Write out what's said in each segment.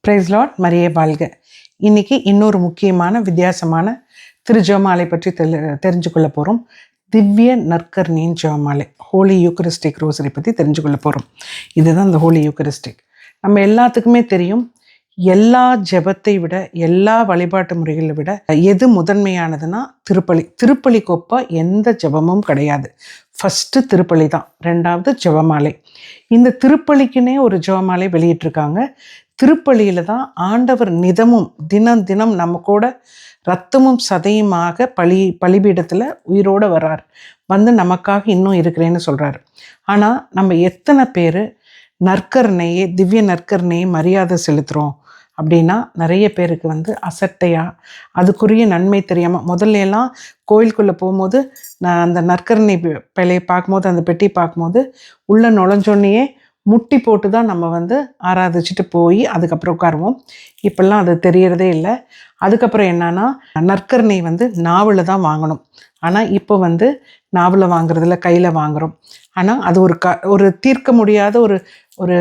Price Lord, மரியே வாழ்க. இன்னைக்கு இன்னொரு முக்கியமான வித்தியாசமான திருஜெபமாலை பற்றி தெரிஞ்சு கொள்ள போகிறோம். திவ்ய நற்கருணையின் ஜெபமாலை, ஹோலி யூக்கரிஸ்டிக் ரோசரி பற்றி தெரிஞ்சு கொள்ள போகிறோம். இதுதான் இந்த ஹோலி யூக்கரிஸ்டிக். நம்ம எல்லாத்துக்குமே தெரியும், எல்லா ஜெபத்தை விட, எல்லா வழிபாட்டு முறைகளை விட எது முதன்மையானதுன்னா திருப்பலி. திருப்பலி கொப்பா எந்த ஜெபமும் கிடையாது. ஃபஸ்ட்டு திருப்பலி தான், ரெண்டாவது ஜெபமாலை. இந்த திருப்பலிக்குன்னே ஒரு ஜெபமாலை வெளியிட்டிருக்காங்க. திருப்பலியில் தான் ஆண்டவர் தினம் தினம் நம்ம கூட இரத்தமும் சதையுமாக பலிபீடத்தில் உயிரோடு வர்றார். வந்து நமக்காக இன்னும் இருக்கிறேன்னு சொல்கிறாரு. ஆனால் நம்ம எத்தனை பேர் நற்கருணையே, திவ்ய நற்கருணையை மரியாதை செலுத்துகிறோம் அப்படின்னா, நிறைய பேருக்கு அசட்டையாக அதுக்குரிய நன்மை தெரியாமல், முதல்ல எல்லாம் கோயிலுக்குள்ளே போகும்போது நான் அந்த நற்கருணை பிழையை பார்க்கும்போது, அந்த பெட்டி பார்க்கும்போது உள்ளே நுழைஞ்சோன்னையே முட்டி போட்டு தான் நம்ம ஆராதிச்சுட்டு போய் அதுக்கப்புறம் உட்காருவோம். இப்போல்லாம் அது தெரியறதே இல்லை. அதுக்கப்புறம் என்னன்னா, நற்கருணை நாவில் தான் வாங்கணும். ஆனால் இப்போ நாவில் வாங்குறதில்ல, கையில் வாங்குகிறோம். ஆனால் அது ஒரு தீர்க்க முடியாத ஒரு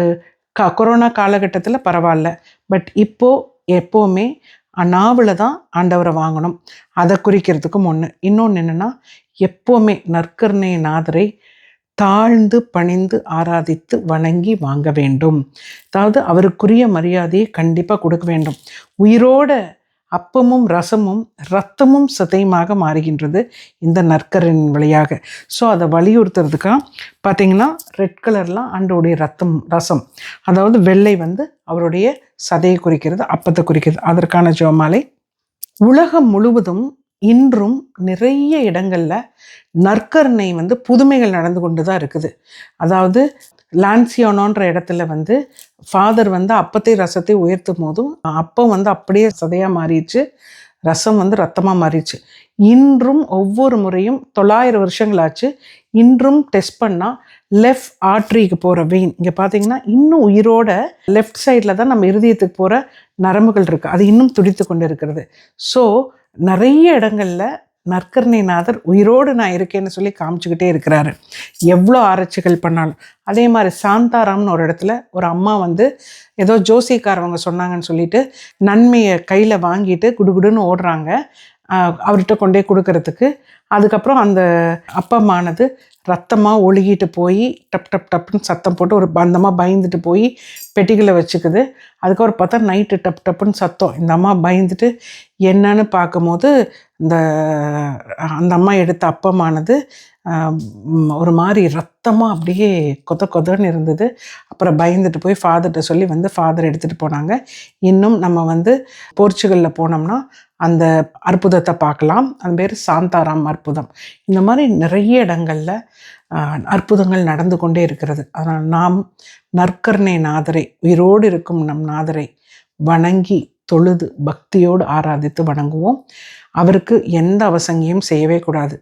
கொரோனா காலகட்டத்தில் பரவாயில்ல. பட் இப்போது எப்போவுமே நாவில் தான் ஆண்டவரை வாங்கணும். அதை குறிக்கிறதுக்கும் இன்னொன்று என்னென்னா, எப்போவுமே நற்கருணை நாதரை தாழ்ந்து பணிந்து ஆராதித்து வணங்கி வாங்க வேண்டும். அதாவது அவருக்குரிய மரியாதையை கண்டிப்பாக கொடுக்க வேண்டும். உயிரோட அப்பமும் ரசமும் இரத்தமும் சதையுமாக மாறுகின்றது இந்த நற்கரின் வழியாக. ஸோ அதை வலியுறுத்துறதுக்காக பார்த்தீங்கன்னா, ரெட் கலர்லாம் ஆண்டோடைய ரசம், அதாவது வெள்ளை அவருடைய சதையை குறிக்கிறது, அப்பத்தை குறிக்கிறது. அதற்கான ஜெபமாலை. உலகம் முழுவதும் இன்றும் நிறைய இடங்களில் நற்கருணை புதுமைகள் நடந்து கொண்டு தான் இருக்குது. அதாவது லான்சியானோன்ற இடத்துல ஃபாதர் அப்பத்தை ரசத்தை உயர்த்தும் போதும் அப்பம் அப்படியே சதையாக மாறிடுச்சு, ரசம் ரத்தமாக மாறிடுச்சு. இன்றும் ஒவ்வொரு முறையும் 900 வருஷங்களாச்சு, இன்றும் டெஸ்ட் பண்ணால் லெஃப்ட் ஆர்ட்ரிக்கு போகிற வெயின் இங்கே பார்த்தீங்கன்னா இன்னும் உயிரோட லெஃப்ட் சைடில் தான் நம்ம இருதயத்துக்கு போகிற நரம்புகள் இருக்குது, அது இன்னும் துடித்து கொண்டு இருக்கிறது. ஸோ நிறைய இடங்களில் நற்கருணை நாதர் உயிரோடு நான் இருக்கேன்னு சொல்லி காமிச்சுக்கிட்டே இருக்கிறாரு, எவ்வளோ ஆராய்ச்சிகள் பண்ணாலும். அதே மாதிரி சாந்தாராம்னு ஒரு இடத்துல ஒரு அம்மா ஏதோ ஜோசியக்காரவங்க சொன்னாங்கன்னு சொல்லிட்டு நன்மையை கையில் வாங்கிட்டு குடுகுடுன்னு ஓடுறாங்க அவர்கிட்ட கொண்டே கொடுக்கறதுக்கு. அதுக்கப்புறம் அந்த அப்பமானது ரத்தமாக ஒழுகிட்டு போய் டப் டப் டப்புன்னு சத்தம் போட்டு ஒரு பந்தமாக பயந்துட்டு போய் பெட்டிகளை வச்சுக்குது. அதுக்கப்புறம் பார்த்தா நைட்டு டப் டப்புன்னு சத்தம். இந்த அம்மா பயந்துட்டு என்னன்னு பார்க்கும்போது அந்த அம்மா எடுத்த அப்பமானது ஒரு மாதிரி ரத்தமாக அப்படியே கொதன்னு இருந்தது. அப்புறம் பயந்துட்டு போய் ஃபாதர்கிட்ட சொல்லி ஃபாதர் எடுத்துகிட்டு போனாங்க. இன்னும் நம்ம போர்ச்சுகலில் போனோம்னா அந்த அற்புதத்தை பார்க்கலாம். அந்த பேர் சாந்தாராம் அற்புதம். இந்த மாதிரி நிறைய இடங்களில் அற்புதங்கள் நடந்து கொண்டே இருக்கிறது. அதனால் நாம் நற்கருணை நாதரை, உயிரோடு இருக்கும் நம் நாதரை வணங்கி தொழுது பக்தியோடு ஆராதித்து வணங்குவோம். அவருக்கு எந்த அவசங்கியும் செய்யவே கூடாது.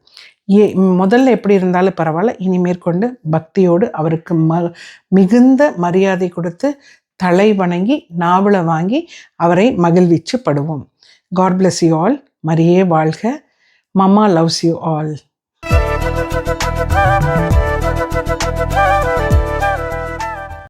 முதல்ல எப்படி இருந்தாலும் பரவாயில்ல, இனி மேற்கொண்டு பக்தியோடு அவருக்கு மிகுந்த மரியாதை கொடுத்து தலை வணங்கி நாவலை வாங்கி அவரை மகிழ்விச்சு படுவோம். God bless you all. மரியே வாழ்க. Mama loves you all.